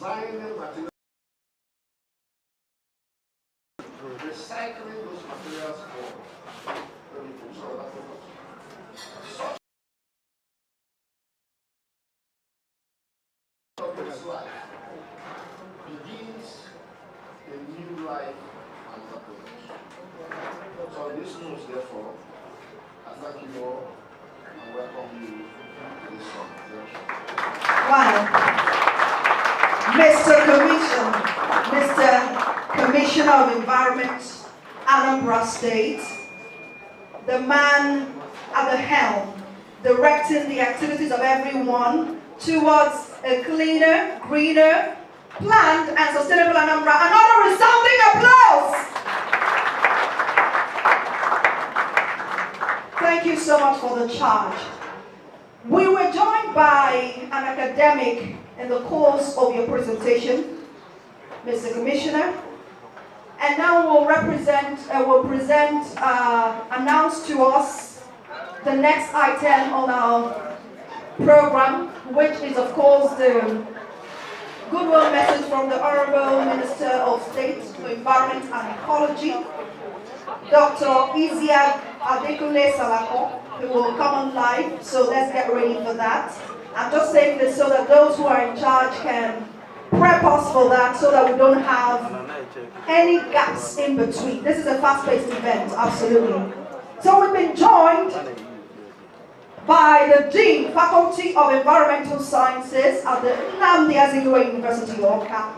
designing materials, recycling those materials for other products. Such of its life begins a new life and another product. So on this note, therefore, I thank you all and welcome you to this conference. Wow. Mr. Commissioner of Environment, Anambra State, the man at the helm, directing the activities of everyone towards a cleaner, greener, planned and sustainable Anambra. Another resounding applause! Thank you so much for the charge. We were joined by an academic in the course of your presentation, Mr. Commissioner, and now we'll announce to us the next item on our program, which is of course the goodwill message from the Honorable Minister of State for Environment and Ecology, Dr. Isiaq Adekunle Salako, who will come on live, so let's get ready for that. I'm just saying this so that those who are in charge can prep us for that so that we don't have any gaps in between. This is a fast-paced event, absolutely. So we've been joined by the Dean, Faculty of Environmental Sciences at the Nnamdi Azikiwe University, Awka,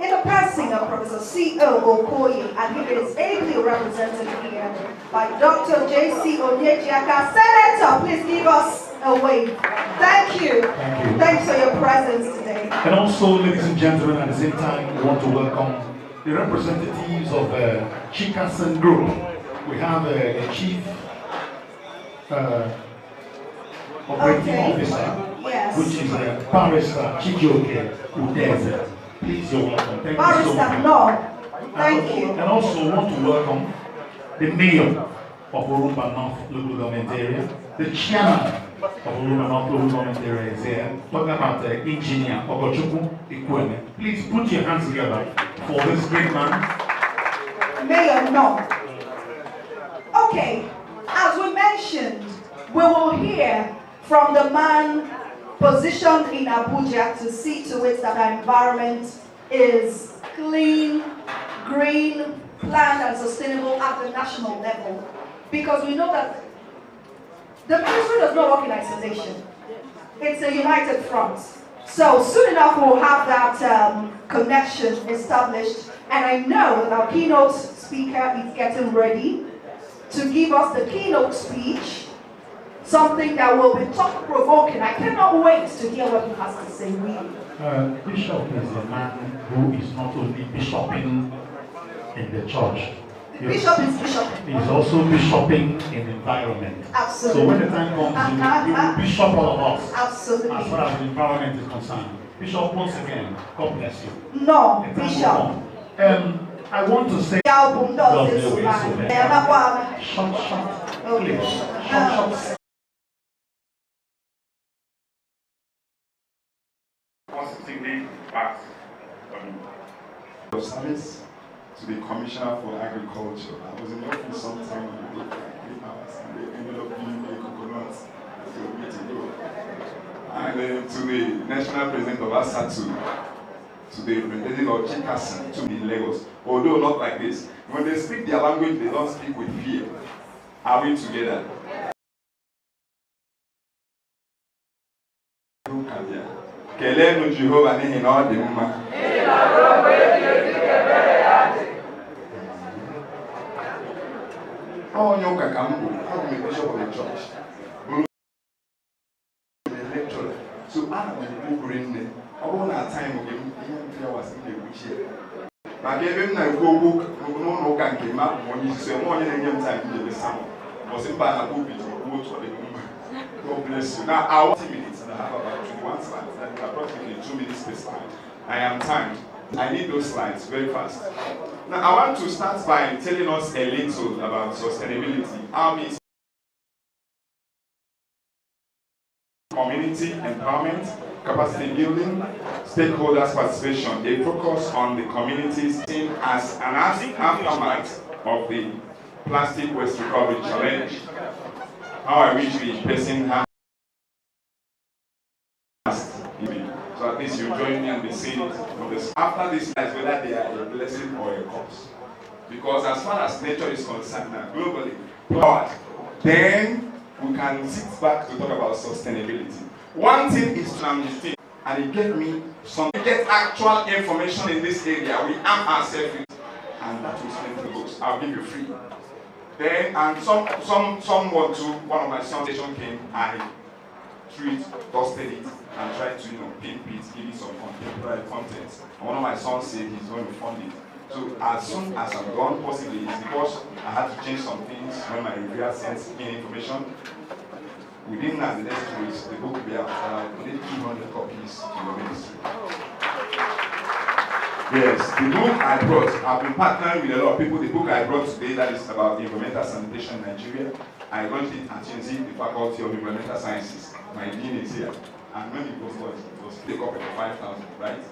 in the person of Professor C.O. Okoye, and he is ably represented here by Dr. J.C. Onyejiaka. Senator, please give us a wave. Thank you. Thank you. Thanks for your presence today. And also, ladies and gentlemen, at the same time, we want to welcome the representatives of Chikasen Group. We have a chief operating officer, yes, which is Barrister Chijioke Udeze. Please, you're welcome. Thank Barrister, you so much. no. Thank you. And also want to welcome the mayor of Orumba North Local Government Area, the chairman of Orumba North Local Government Area is here, talking about Engineer Ogochukwu Ikweme. Please put your hands together for this great man. Mayor, no. Okay, as we mentioned, we will hear from the man positioned in Abuja to see to it that our environment is clean, green, planned and sustainable at the national level. Because we know that the ministry does not work in isolation. It's a united front. So soon enough we'll have that connection established. And I know that our keynote speaker is getting ready to give us the keynote speech, something that will be thought-provoking. I cannot wait to hear what he has to say, really. Bishop is a man who is not only bishoping in the church. Bishop is bishoping. He's also bishoping in environment. Absolutely. So when the time comes, he will bishop all of us. Absolutely. As far as the environment is concerned. Bishop, once again, God bless you. No, Bishop. I want to say, Album does this short, okay. please. Short. Positively back of service to the Commissioner for Agriculture. I was in the office sometime on the day for 3 hours and they ended up giving me a coconut to me to go. And to the National President of ASATU, to the representative of Chikasen, to the Lagos. Although not like this, when they speak their language, they don't speak with fear. Are we together? Kelenu Jehovah n'ihi na ọ dị mma. Onye ụka ka m bụ, abụ m bishop of the church. Bụrụ the lecturer. So ana m ekwu nne, ọ bụrụ na time gị ihe mpịa wasị m na-ekwuchi. Maka ebe m na-ekwu okwu n'ụlọ ụka nke m abụ onye isi, enwe onye na-enye m time m jebe sam. Bọsị mba na pulpit okwu otu ọ dị mma. God bless you. Now, I want 20 minutes and I have about 21 slides. That is approximately 2 minutes per slide. I am timed. I need those slides very fast. Now, I want to start by telling us a little about sustainability. How means community empowerment, capacity building, stakeholders participation, a focus on the communities as an aftermath of the plastic waste recovery challenge. How I wish the person has, so at least you join me and be seeing it on this. After this, whether they are a blessing or a curse. Because as far as nature is concerned now, globally, then we can sit back to talk about sustainability. One thing is to understand, and it gave me some, to get actual information in this area, we arm ourselves with, and that will strengthen the books. I'll give you free. Then, and someone to one of my sons came, I dusted it, and tried to, pimp it, give it some contemporary content. And one of my sons said he's going to fund it. So as soon as I'm done, possibly it's because I had to change some things when my reviewer sends me information. Within the next 2 weeks, the book will be out. I need 200 copies in the ministry. Yes, the book I brought, I've been partnering with a lot of people. The book I brought today, that is about environmental sanitation in Nigeria. I launched it at UNC, the Faculty of Environmental Sciences. My dean is here. And when it was launched, it was take up at 5,000, right?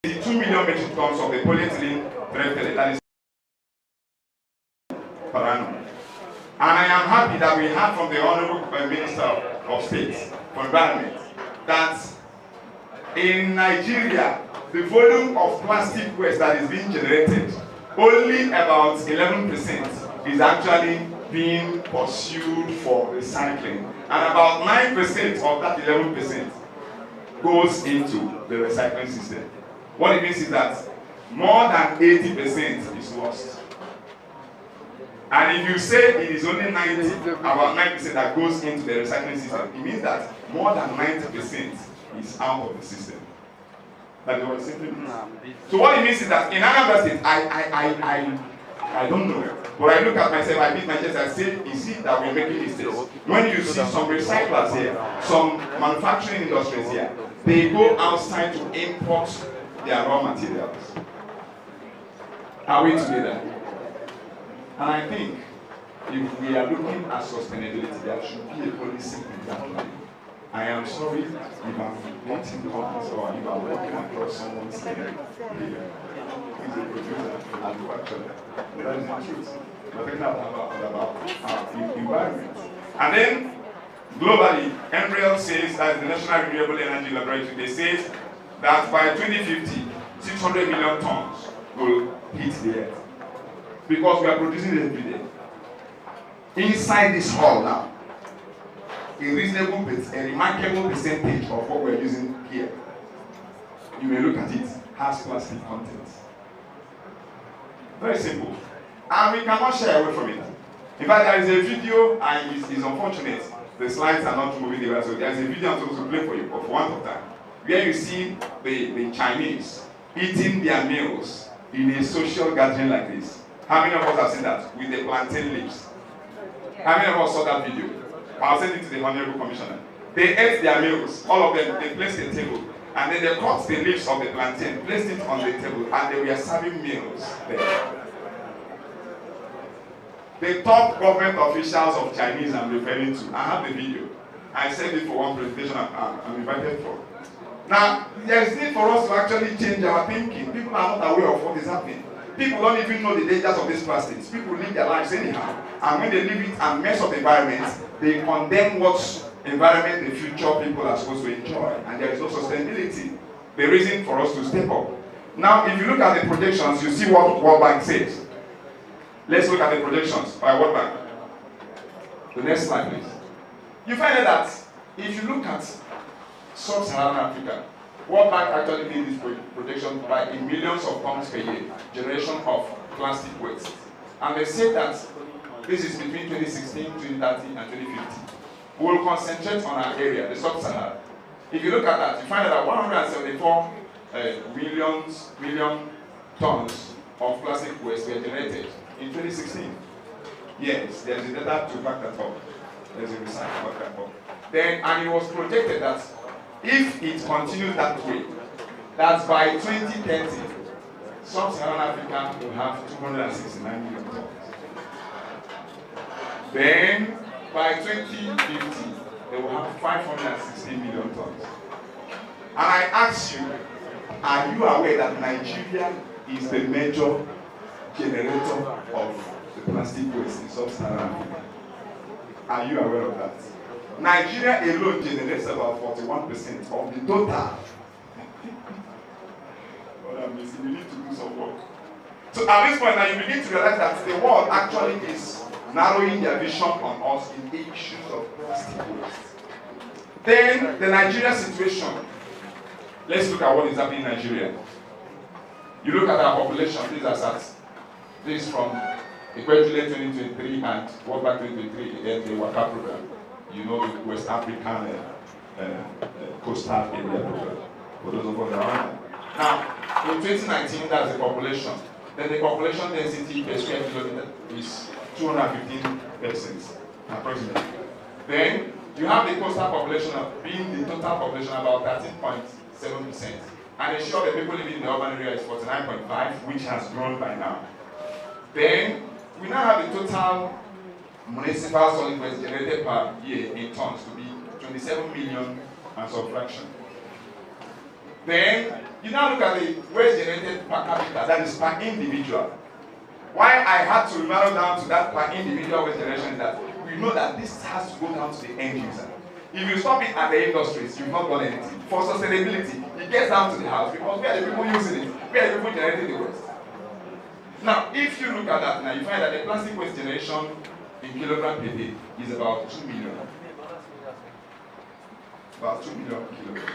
The 2 million metric tons of the polyethylene terephthalate, that is per annum. And I am happy that we have from the Honorable Minister of State for Environment that in Nigeria, the volume of plastic waste that is being generated, only about 11% is actually being pursued for recycling. And about 9% of that 11% goes into the recycling system. What it means is that more than 80% is lost. And if you say it is only about 9% that goes into the recycling system, it means that more than 90% is out of the system. That is what it simply means. So what it means is that in Anambra State, I don't know. But I look at myself, I beat my chest, I say, is it that we're making mistakes? When you see some recyclers here, some manufacturing industries here, they go outside to import their raw materials. Are we together? And I think if we are looking at sustainability, there should be a policy in that way. I am sorry if I'm wanting companies or if I'm working across someone's head here. He's a producer and manufacturer. That is the truth. We're talking about our environment. And then, globally, NREL says, that the National Renewable Energy Laboratory, they say that by 2050, 600 million tons will hit the earth. Because we are producing it every day. Inside this hall now, a remarkable percentage of what we're using here, you may look at it, has plastic content. Very simple. And we cannot shy away from it. In fact, there is a video, and it's unfortunate, the slides are not moving the way, so there is a video I'm supposed to play for you, for one of time, where you see the Chinese eating their meals in a social gathering like this. How many of us have seen that? With the plantain leaves. How many of us saw that video? I'll send it to the Honorable Commissioner. They ate their meals, all of them, they placed a table, and then they cut the leaves of the plantain, placed it on the table, and they were serving meals there. The top government officials of Chinese I'm referring to, I have the video. I sent it for one presentation I'm invited for. Now, there is need for us to actually change our thinking. People are not aware of what is happening. People don't even know the dangers of these plastics. People live their lives anyhow. And when they leave it and mess up the environment, they condemn what environment the future people are supposed to enjoy. And there is no sustainability. The reason for us to step up. Now, if you look at the projections, you see what World Bank says. Let's look at the projections by World Bank. The next slide, please. You find out that if you look at Sub-Saharan Africa, World Bank actually did this projection by in millions of tons per year, generation of plastic waste. And they say that this is between 2016, 2030, and 2050. We will concentrate on our area, the Sub-Saharan. If you look at that, you find out that 174 million tons of plastic waste were generated in 2016. Yes, there is a data to back that up. There's a research about that. Then, and it was projected that if it continues that way, that by 2030, Sub-Saharan Africa will have 269 million tons. Then, by 2050, they will have 516 million tons. And I ask you, are you aware that Nigeria is the major generator of the plastic waste in Sub-Saharan Africa? Are you aware of that? Nigeria alone generates about 41% of the total. You need to do some work. So at this point now you begin to realize that the world actually is narrowing their vision on us in the issues of plastic waste. Then the Nigeria situation. Let's look at what is happening in Nigeria. You look at our population, these are stats. This is from Equatorial 2023 and World Bank 2023, the WACA program. You know, the West African coastal area program. For those of us around. Now, in 2019, that's the population. Then the population density per square kilometer is 215 persons, approximately. Then you have the coastal population of being the total population about 13.7%. And the share of the people living in the urban area is 49.5, which has grown by now. Then we now have the total municipal solid waste generated per year in tons to be 27 million and some fraction. Then you now look at the waste generated per capita, that is per individual. Why I had to narrow down to that per individual waste generation is that we know that this has to go down to the end user. If you stop it at the industries, you've not done anything. For sustainability, it gets down to the house because we are the people using it, we are the people generating the waste. Now, if you look at that now, you find that the plastic waste generation in kilogram per day is about 2 million. About 2 million kilograms.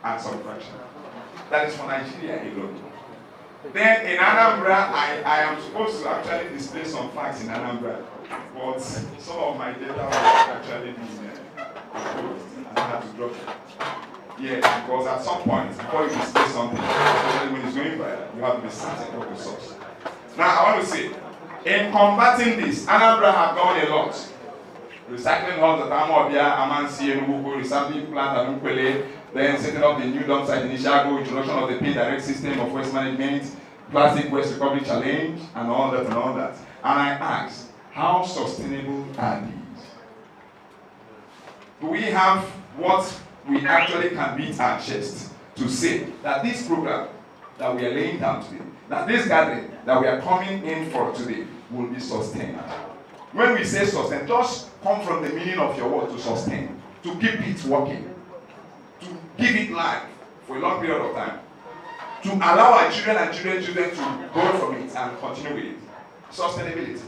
And some fraction. That is for Nigeria alone. Then in Anambra, I am supposed to actually display some facts in Anambra, but some of my data was actually being exposed, and I had to drop it. Yeah, because at some point, before you display something, especially when it's going viral, you have to be certain of the source. Now, I want to say, in combating this, Anambra have done a lot. Recycling halls at Amobia, Amansi, Enugu, recycling plant at Ukwele, then setting up the new dump site in Ishago, introduction of the pay direct system of waste management, plastic waste recovery challenge, and all that and all that. And I asked, how sustainable are these? Do we have what we actually can beat our chest to say that this program that we are laying down today, that this gathering that we are coming in for today will be sustained? When we say sustain, just come from the meaning of your word to sustain, to keep it working, to give it life for a long period of time, to allow our children and children to go from it and continue with it. Sustainability.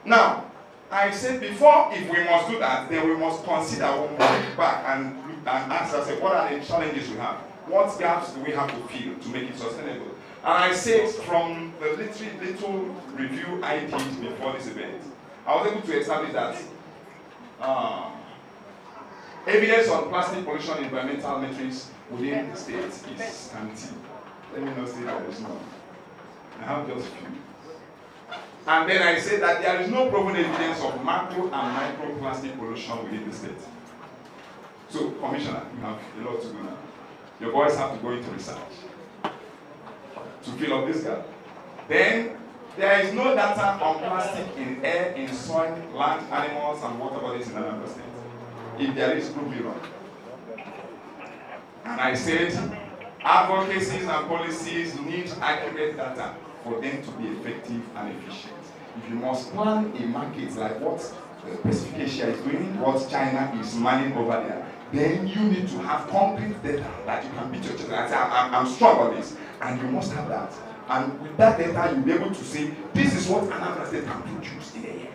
Now, I said before, if we must do that, then we must consider, we must look back and ask ourselves, what are the challenges we have? What gaps do we have to fill to make it sustainable? And I said from the little review I did before this event, I was able to establish that evidence on plastic pollution environmental metrics within the state is scanty. Let me not say that there's none. I have just a few. And then I said that there is no proven evidence of macro and micro plastic pollution within the state. So, Commissioner, you have a lot to do now. Your boys have to go into research to fill up this gap. Then, there is no data on plastic in air, in soil, land, animals, and water bodies in Anambra State. If there is, prove me wrong. And I said, advocacies and policies need accurate data for them to be effective and efficient. If you must plan a market like what Pacific Asia is doing, what China is manning over there, then you need to have concrete data that you can beat your children. I say, I'm strong on this, and you must have that. And with that data, you'll be able to say, this is what Anambra State can produce in a year.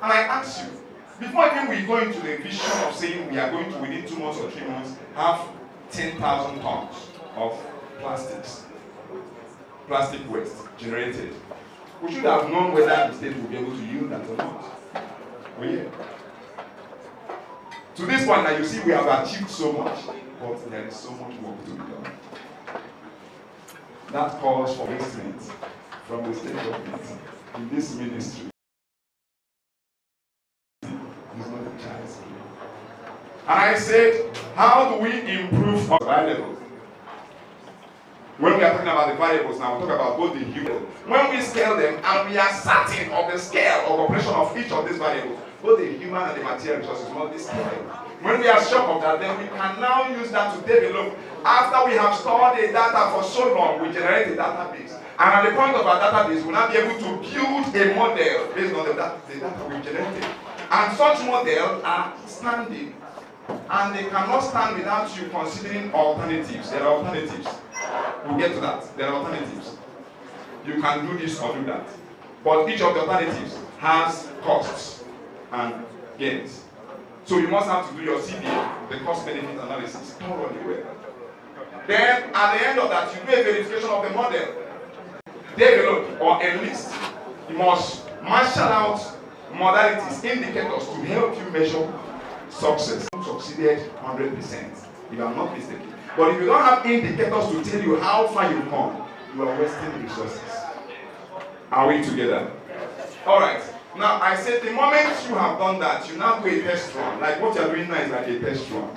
And I ask you, before even we go into the vision of saying we are going to, within 2 months or 3 months, have 10,000 tons of plastic waste generated, we should have known whether the state will be able to yield that or not. Oh yeah. To this point, now you see we have achieved so much, but there is so much work to be done. That calls for investment from the state government in this ministry. It's not a child's play. And I said, how do we improve our variables? When we are talking about the variables now, we talk about both the human. When we scale them and we are certain of the scale of operation of each of these variables, both the human and the material resources must be scaled. When we are sure of that, then we can now use that to develop. After we have stored the data for so long, we generate a database. And at the point of our database, we'll now be able to build a model based on the data we've generated. And such models are standing. And they cannot stand without you considering alternatives. There are alternatives. We'll get to that. There are alternatives. You can do this or do that. But each of the alternatives has costs and gains. So you must have to do your CBA, the cost-benefit analysis, thoroughly well. Then, at the end of that, you do a verification of the model. Develop or enlist. You must marshal out modalities, indicators to help you measure success. You succeeded 100%, if I'm not mistaken. But if you don't have indicators to tell you how far you've come, you are wasting resources. Are we together? Alright. Now, I said the moment you have done that, you now do a test run. Like what you're doing now is like a test run.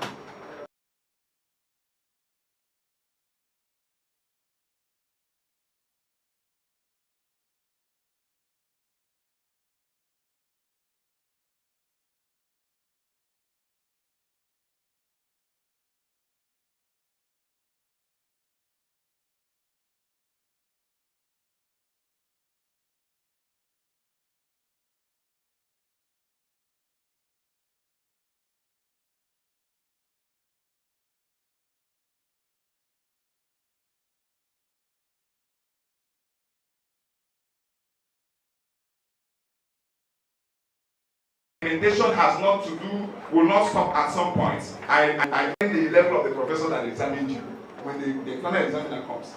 Implementation has not to do, will not stop at some point. I the level of the professor that examined you. When the final examiner comes,